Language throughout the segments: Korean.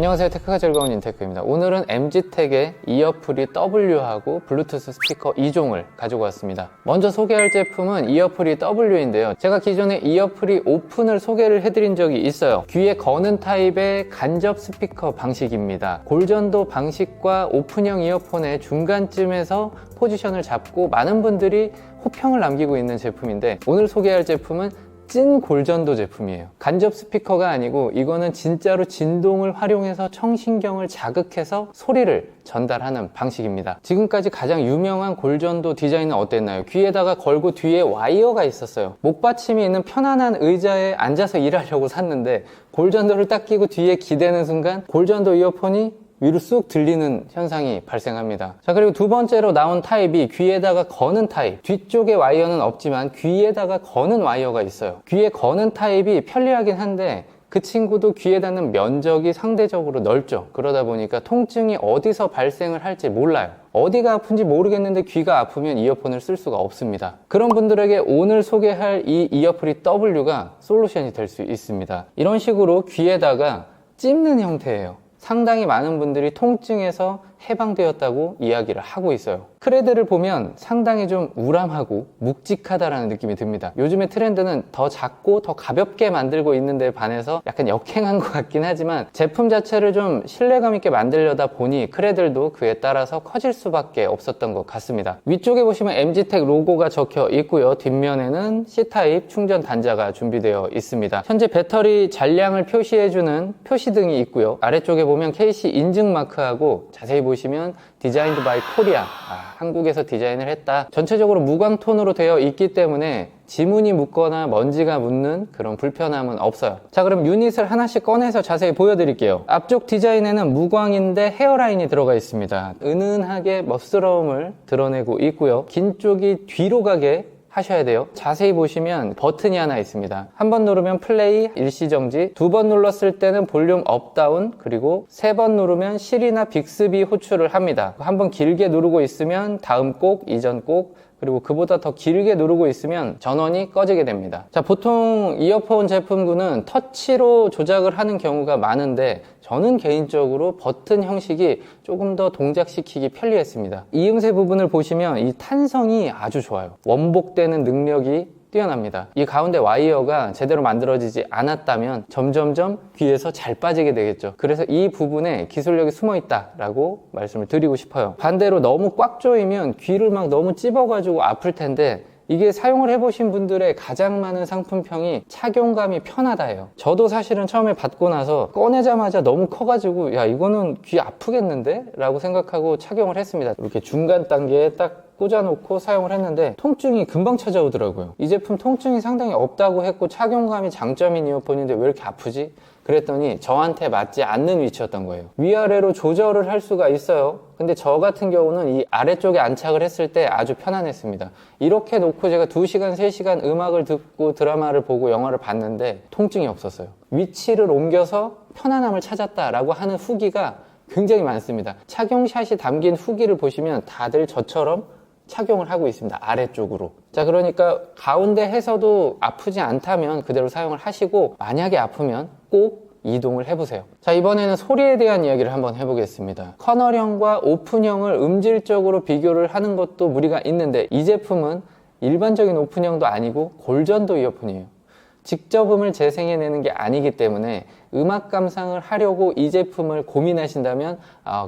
안녕하세요, 테크가 즐거운 인테크입니다. 오늘은 MG텍의 이어프리 W하고 블루투스 스피커 2종을 가지고 왔습니다. 먼저 소개할 제품은 이어프리 W인데요, 제가 기존에 이어프리 오픈을 소개를 해드린 적이 있어요. 귀에 거는 타입의 간접 스피커 방식입니다. 골전도 방식과 오픈형 이어폰의 중간쯤에서 포지션을 잡고 많은 분들이 호평을 남기고 있는 제품인데, 오늘 소개할 제품은 찐 골전도 제품이에요. 간접 스피커가 아니고 이거는 진짜로 진동을 활용해서 청신경을 자극해서 소리를 전달하는 방식입니다. 지금까지 가장 유명한 골전도 디자인은 어땠나요? 귀에다가 걸고 뒤에 와이어가 있었어요. 목받침이 있는 편안한 의자에 앉아서 일하려고 샀는데 골전도를 딱 끼고 뒤에 기대는 순간 골전도 이어폰이 위로 쑥 들리는 현상이 발생합니다. 자, 그리고 두 번째로 나온 타입이 귀에다가 거는 타입. 뒤쪽에 와이어는 없지만 귀에다가 거는 와이어가 있어요. 귀에 거는 타입이 편리하긴 한데 그 친구도 귀에 닿는 면적이 상대적으로 넓죠. 그러다 보니까 통증이 어디서 발생을 할지 몰라요. 어디가 아픈지 모르겠는데 귀가 아프면 이어폰을 쓸 수가 없습니다. 그런 분들에게 오늘 소개할 이 이어프리 W가 솔루션이 될 수 있습니다. 이런 식으로 귀에다가 찝는 형태예요. 상당히 많은 분들이 통증에서 해방되었다고 이야기를 하고 있어요. 크레드를 보면 상당히 좀 우람하고 묵직하다라는 느낌이 듭니다. 요즘의 트렌드는 더 작고 더 가볍게 만들고 있는 데 반해서 약간 역행한 것 같긴 하지만 제품 자체를 좀 신뢰감 있게 만들려다 보니 크레들도 그에 따라서 커질 수밖에 없었던 것 같습니다. 위쪽에 보시면 MG텍 로고가 적혀 있고요. 뒷면에는 C타입 충전 단자가 준비되어 있습니다. 현재 배터리 잔량을 표시해주는 표시등이 있고요. 아래쪽에 보면 KC 인증 마크하고 자세히 보시면 디자인드 바이 코리아, 한국에서 디자인을 했다. 전체적으로 무광톤으로 되어 있기 때문에 지문이 묻거나 먼지가 묻는 그런 불편함은 없어요. 자, 그럼 유닛을 하나씩 꺼내서 자세히 보여드릴게요. 앞쪽 디자인에는 무광인데 헤어라인이 들어가 있습니다. 은은하게 멋스러움을 드러내고 있고요. 긴 쪽이 뒤로 가게 하셔야 돼요. 자세히 보시면 버튼이 하나 있습니다. 한 번 누르면 플레이, 일시정지, 두 번 눌렀을 때는 볼륨 업, 다운, 그리고 세 번 누르면 실이나 빅스비 호출을 합니다. 한 번 길게 누르고 있으면 다음 곡, 이전 곡, 그리고 그보다 더 길게 누르고 있으면 전원이 꺼지게 됩니다. 자, 보통 이어폰 제품군은 터치로 조작을 하는 경우가 많은데 저는 개인적으로 버튼 형식이 조금 더 동작시키기 편리했습니다. 이음새 부분을 보시면 이 탄성이 아주 좋아요. 원복되는 능력이 뛰어납니다. 이 가운데 와이어가 제대로 만들어지지 않았다면 점점점 귀에서 잘 빠지게 되겠죠. 그래서 이 부분에 기술력이 숨어 있다라고 말씀을 드리고 싶어요. 반대로 너무 꽉 조이면 귀를 막 너무 찝어가지고 아플 텐데, 이게 사용을 해보신 분들의 가장 많은 상품평이 착용감이 편하다예요. 저도 사실은 처음에 받고 나서 꺼내자마자 너무 커가지고 야, 이거는 귀 아프겠는데? 라고 생각하고 착용을 했습니다. 이렇게 중간 단계에 딱 꽂아놓고 사용을 했는데 통증이 금방 찾아오더라고요. 이 제품 통증이 상당히 없다고 했고 착용감이 장점인 이어폰인데 왜 이렇게 아프지? 그랬더니 저한테 맞지 않는 위치였던 거예요. 위아래로 조절을 할 수가 있어요. 근데 저 같은 경우는 이 아래쪽에 안착을 했을 때 아주 편안했습니다. 이렇게 놓고 제가 2시간, 3시간 음악을 듣고 드라마를 보고 영화를 봤는데 통증이 없었어요. 위치를 옮겨서 편안함을 찾았다라고 하는 후기가 굉장히 많습니다. 착용샷이 담긴 후기를 보시면 다들 저처럼 착용을 하고 있습니다. 아래쪽으로. 자, 그러니까 가운데 해서도 아프지 않다면 그대로 사용을 하시고, 만약에 아프면 꼭 이동을 해보세요. 자, 이번에는 소리에 대한 이야기를 한번 해보겠습니다. 커널형과 오픈형을 음질적으로 비교를 하는 것도 무리가 있는데 이 제품은 일반적인 오픈형도 아니고 골전도 이어폰이에요. 직접 음을 재생해내는 게 아니기 때문에 음악 감상을 하려고 이 제품을 고민하신다면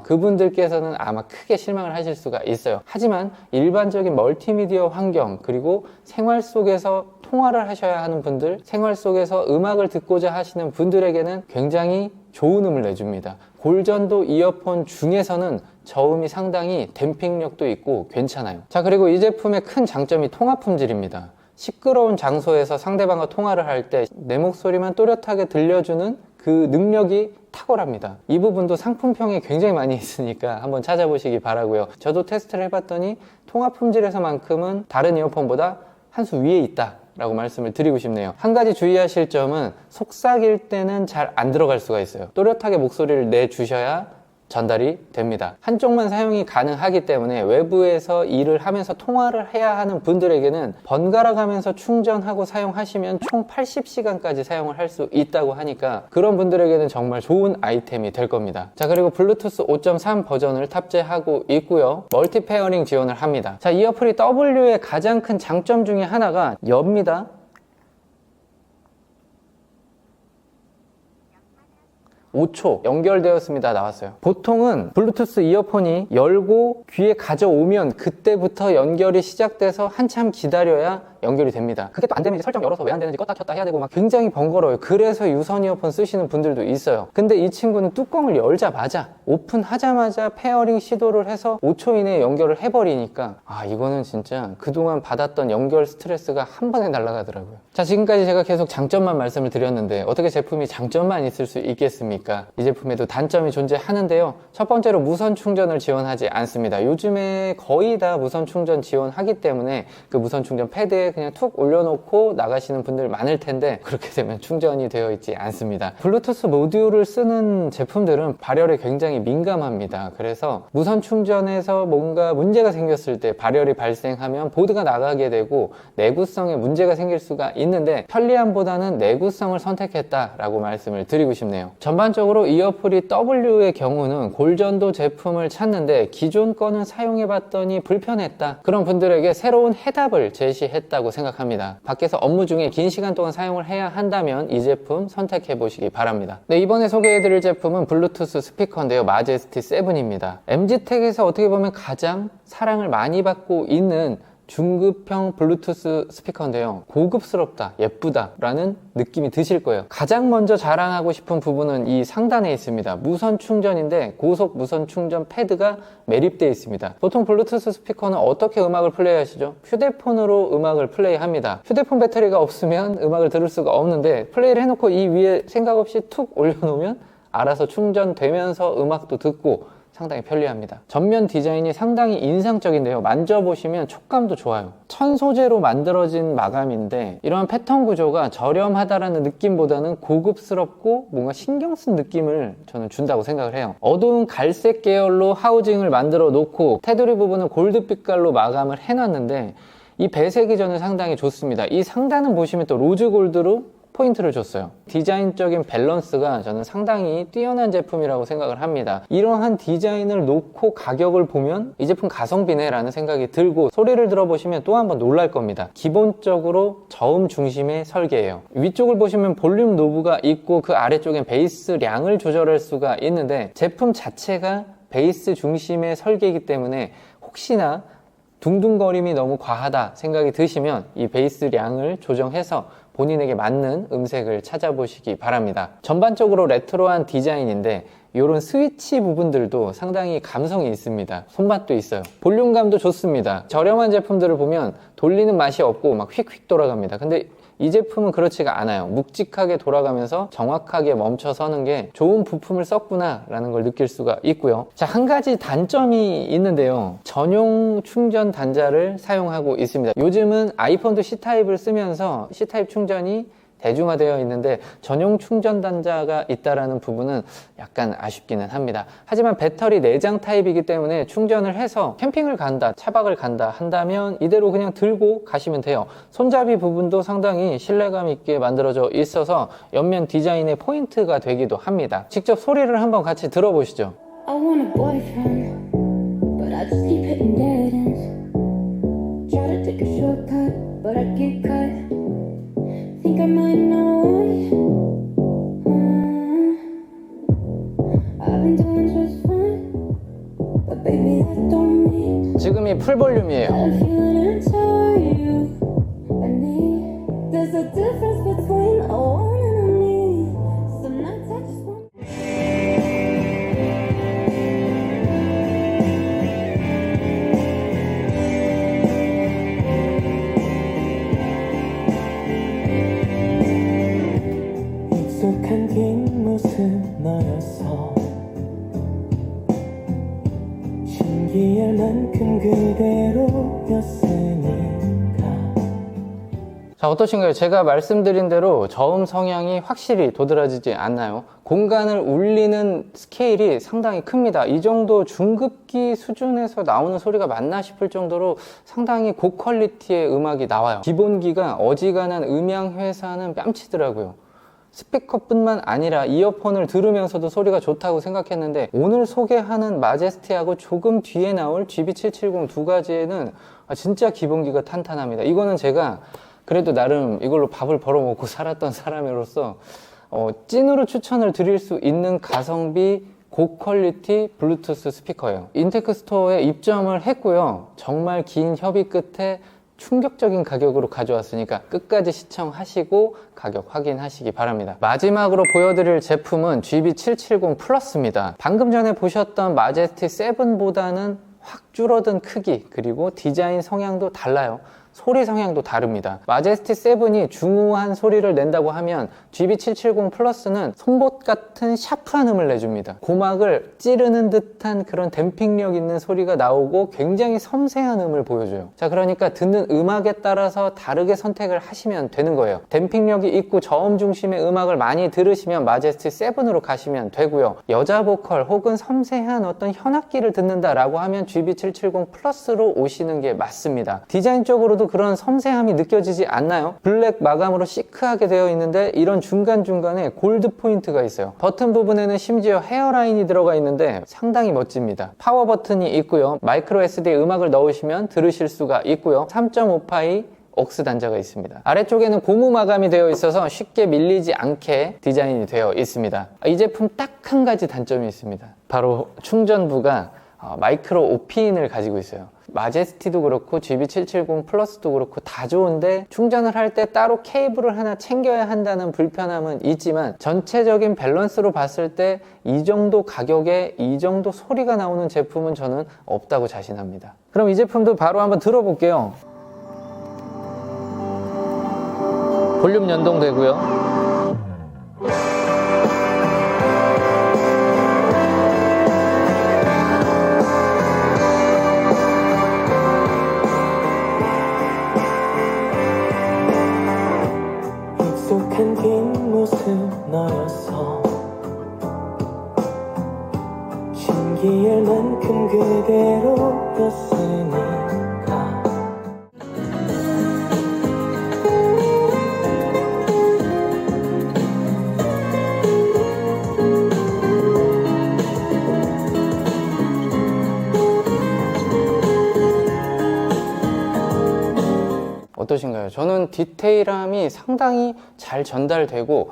그분들께서는 아마 크게 실망을 하실 수가 있어요. 하지만 일반적인 멀티미디어 환경, 그리고 생활 속에서 통화를 하셔야 하는 분들, 생활 속에서 음악을 듣고자 하시는 분들에게는 굉장히 좋은 음을 내줍니다. 골전도 이어폰 중에서는 저음이 상당히 댐핑력도 있고 괜찮아요. 자, 그리고 이 제품의 큰 장점이 통화 품질입니다. 시끄러운 장소에서 상대방과 통화를 할 때 내 목소리만 또렷하게 들려주는 그 능력이 탁월합니다. 이 부분도 상품평에 굉장히 많이 있으니까 한번 찾아보시기 바라고요. 저도 테스트를 해봤더니 통화 품질에서만큼은 다른 이어폰보다 한 수 위에 있다 라고 말씀을 드리고 싶네요. 한 가지 주의하실 점은 속삭일 때는 잘 안 들어갈 수가 있어요. 또렷하게 목소리를 내주셔야 전달이 됩니다. 한쪽만 사용이 가능하기 때문에 외부에서 일을 하면서 통화를 해야 하는 분들에게는 번갈아 가면서 충전하고 사용하시면 총 80시간까지 사용을 할 수 있다고 하니까 그런 분들에게는 정말 좋은 아이템이 될 겁니다. 자, 그리고 블루투스 5.3 버전을 탑재하고 있고요. 멀티 페어링 지원을 합니다. 자, 이어프리 W의 가장 큰 장점 중에 하나가 엽니다. 5초 연결되었습니다 나왔어요. 보통은 블루투스 이어폰이 열고 귀에 가져오면 그때부터 연결이 시작돼서 한참 기다려야 연결이 됩니다. 그게 또 안 되면 이제 설정 열어서 왜 안 되는지 껐다 켰다 해야 되고 막 굉장히 번거로워요. 그래서 유선 이어폰 쓰시는 분들도 있어요. 근데 이 친구는 뚜껑을 열자마자 오픈하자마자 페어링 시도를 해서 5초 이내에 연결을 해버리니까 이거는 진짜 그동안 받았던 연결 스트레스가 한 번에 날아가더라고요. 자, 지금까지 제가 계속 장점만 말씀을 드렸는데 어떻게 제품이 장점만 있을 수 있겠습니까? 이 제품에도 단점이 존재하는데요. 첫 번째로 무선 충전을 지원하지 않습니다. 요즘에 거의 다 무선 충전 지원하기 때문에 그 무선 충전 패드에 그냥 툭 올려놓고 나가시는 분들 많을 텐데 그렇게 되면 충전이 되어 있지 않습니다. 블루투스 모듈을 쓰는 제품들은 발열에 굉장히 민감합니다. 그래서 무선 충전에서 뭔가 문제가 생겼을 때 발열이 발생하면 보드가 나가게 되고 내구성에 문제가 생길 수가 있는데 편리함보다는 내구성을 선택했다라고 말씀을 드리고 싶네요. 전반적으로 이어프리 W의 경우는 골전도 제품을 찾는데 기존 거는 사용해봤더니 불편했다. 그런 분들에게 새로운 해답을 제시했다고 생각합니다. 밖에서 업무 중에 긴 시간 동안 사용을 해야 한다면 이 제품 선택해 보시기 바랍니다. 네, 이번에 소개해드릴 제품은 블루투스 스피커인데요. 마제스티 7입니다. MZ택에서 어떻게 보면 가장 사랑을 많이 받고 있는 중급형 블루투스 스피커인데요. 고급스럽다, 예쁘다 라는 느낌이 드실 거예요. 가장 먼저 자랑하고 싶은 부분은 이 상단에 있습니다. 무선 충전인데 고속 무선 충전 패드가 매립되어 있습니다. 보통 블루투스 스피커는 어떻게 음악을 플레이하시죠? 휴대폰으로 음악을 플레이합니다. 휴대폰 배터리가 없으면 음악을 들을 수가 없는데 플레이를 해놓고 이 위에 생각 없이 툭 올려놓으면 알아서 충전되면서 음악도 듣고 상당히 편리합니다. 전면 디자인이 상당히 인상적인데요. 만져보시면 촉감도 좋아요. 천 소재로 만들어진 마감인데 이러한 패턴 구조가 저렴하다라는 느낌보다는 고급스럽고 뭔가 신경 쓴 느낌을 저는 준다고 생각을 해요. 어두운 갈색 계열로 하우징을 만들어 놓고 테두리 부분은 골드빛깔로 마감을 해놨는데 이 배색이 저는 상당히 좋습니다. 이 상단은 보시면 또 로즈 골드로 포인트를 줬어요. 디자인적인 밸런스가 저는 상당히 뛰어난 제품이라고 생각을 합니다. 이러한 디자인을 놓고 가격을 보면 이 제품 가성비네 라는 생각이 들고 소리를 들어보시면 또 한번 놀랄 겁니다. 기본적으로 저음 중심의 설계예요. 위쪽을 보시면 볼륨 노브가 있고 그 아래쪽엔 베이스량을 조절할 수가 있는데 제품 자체가 베이스 중심의 설계이기 때문에 혹시나 둥둥거림이 너무 과하다 생각이 드시면 이 베이스량을 조정해서 본인에게 맞는 음색을 찾아보시기 바랍니다. 전반적으로 레트로한 디자인인데 이런 스위치 부분들도 상당히 감성이 있습니다. 손맛도 있어요. 볼륨감도 좋습니다. 저렴한 제품들을 보면 돌리는 맛이 없고 막 휙휙 돌아갑니다. 근데 이 제품은 그렇지가 않아요. 묵직하게 돌아가면서 정확하게 멈춰서는 게 좋은 부품을 썼구나 라는 걸 느낄 수가 있고요. 자, 한 가지 단점이 있는데요. 전용 충전 단자를 사용하고 있습니다. 요즘은 아이폰도 C타입을 쓰면서 C타입 충전이 대중화되어 있는데 전용 충전 단자가 있다라는 부분은 약간 아쉽기는 합니다. 하지만 배터리 내장 타입이기 때문에 충전을 해서 캠핑을 간다, 차박을 간다 한다면 이대로 그냥 들고 가시면 돼요. 손잡이 부분도 상당히 신뢰감 있게 만들어져 있어서 옆면 디자인의 포인트가 되기도 합니다. 직접 소리를 한번 같이 들어보시죠. I want a boyfriend, but I just keep hitting dead ends. Try to take a shortcut, but I get cut. Think I might know it. I've been doing just fine, but baby that don't mean 지금이 풀 볼륨이에요. I feel tell you I need. There's a difference between a want and a need. Some nights I just want. 익숙한 뒷모습 너였어 신기할 만큼 그대로였으니까. 자, 자, 어떠신가요? 제가 말씀드린 대로 저음 성향이 확실히 도드라지지 않나요? 공간을 울리는 스케일이 상당히 큽니다. 이 정도 중급기 수준에서 나오는 소리가 맞나 싶을 정도로 상당히 고퀄리티의 음악이 나와요. 기본기가 어지간한 음향 회사는 뺨치더라고요. 스피커뿐만 아니라 이어폰을 들으면서도 소리가 좋다고 생각했는데 오늘 소개하는 마제스티하고 조금 뒤에 나올 GB770 두 가지에는 진짜 기본기가 탄탄합니다. 이거는 제가 그래도 나름 이걸로 밥을 벌어먹고 살았던 사람으로서 찐으로 추천을 드릴 수 있는 가성비 고퀄리티 블루투스 스피커예요. 인테크 스토어에 입점을 했고요. 정말 긴 협의 끝에 충격적인 가격으로 가져왔으니까 끝까지 시청하시고 가격 확인하시기 바랍니다. 마지막으로 보여드릴 제품은 GB770 플러스입니다. 방금 전에 보셨던 마제스티 7보다는 확 줄어든 크기 그리고 디자인 성향도 달라요. 소리 성향도 다릅니다. 마제스티 7이 중후한 소리를 낸다고 하면 GB770 플러스는 송곳 같은 샤프한 음을 내줍니다. 고막을 찌르는 듯한 그런 댐핑력 있는 소리가 나오고 굉장히 섬세한 음을 보여줘요. 자, 그러니까 듣는 음악에 따라서 다르게 선택을 하시면 되는 거예요. 댐핑력이 있고 저음 중심의 음악을 많이 들으시면 마제스티 7으로 가시면 되고요. 여자 보컬 혹은 섬세한 어떤 현악기를 듣는다라고 하면 GB770 플러스로 오시는 게 맞습니다. 디자인적으로도 그런 섬세함이 느껴지지 않나요? 블랙 마감으로 시크하게 되어 있는데 이런 중간중간에 골드 포인트가 있어요. 버튼 부분에는 심지어 헤어라인이 들어가 있는데 상당히 멋집니다. 파워 버튼이 있고요. 마이크로 SD 음악을 넣으시면 들으실 수가 있고요. 3.5파이 억스 단자가 있습니다. 아래쪽에는 고무 마감이 되어 있어서 쉽게 밀리지 않게 디자인이 되어 있습니다. 이 제품 딱 한 가지 단점이 있습니다. 바로 충전부가 마이크로 5핀을 가지고 있어요. 마제스티도 그렇고 GB770 플러스도 그렇고 다 좋은데 충전을 할 때 따로 케이블을 하나 챙겨야 한다는 불편함은 있지만 전체적인 밸런스로 봤을 때 이 정도 가격에 이 정도 소리가 나오는 제품은 저는 없다고 자신합니다. 그럼 이 제품도 바로 한번 들어볼게요. 볼륨 연동되고요. 익숙한 뒷모습 너였어 신기할 만큼 그대로였으니까 어떠신가요? 저는 디테일함이 상당히 잘 전달되고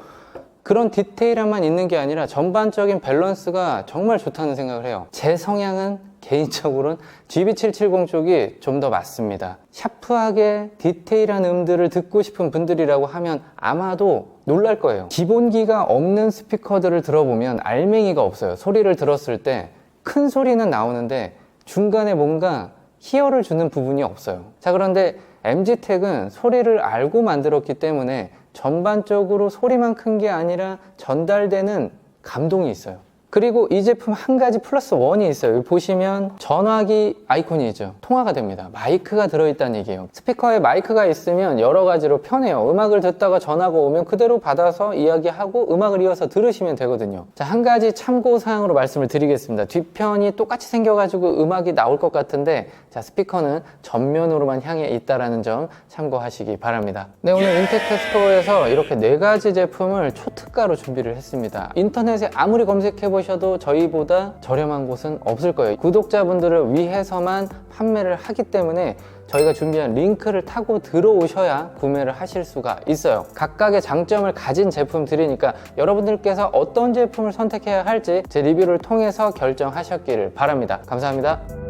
그런 디테일함만 있는 게 아니라 전반적인 밸런스가 정말 좋다는 생각을 해요. 제 성향은 개인적으로는 GB770 쪽이 좀 더 맞습니다. 샤프하게 디테일한 음들을 듣고 싶은 분들이라고 하면 아마도 놀랄 거예요. 기본기가 없는 스피커들을 들어보면 알맹이가 없어요. 소리를 들었을 때 큰 소리는 나오는데 중간에 뭔가 희열을 주는 부분이 없어요. 자, 그런데 MG택은 소리를 알고 만들었기 때문에 전반적으로 소리만 큰 게 아니라 전달되는 감동이 있어요. 그리고 이 제품 한 가지 플러스 원이 있어요. 여기 보시면 전화기 아이콘이 있죠. 통화가 됩니다. 마이크가 들어있다는 얘기예요. 스피커에 마이크가 있으면 여러 가지로 편해요. 음악을 듣다가 전화가 오면 그대로 받아서 이야기하고 음악을 이어서 들으시면 되거든요. 자, 한 가지 참고사항으로 말씀을 드리겠습니다. 뒤편이 똑같이 생겨가지고 음악이 나올 것 같은데 자, 스피커는 전면으로만 향해 있다는 점 참고하시기 바랍니다. 네, 오늘 인테크 스토어에서 이렇게 4가지 제품을 초특가로 준비를 했습니다. 인터넷에 아무리 검색해보셔도 저희보다 저렴한 곳은 없을 거예요. 구독자분들을 위해서만 판매를 하기 때문에 저희가 준비한 링크를 타고 들어오셔야 구매를 하실 수가 있어요. 각각의 장점을 가진 제품들이니까 여러분들께서 어떤 제품을 선택해야 할지 제 리뷰를 통해서 결정하셨기를 바랍니다. 감사합니다.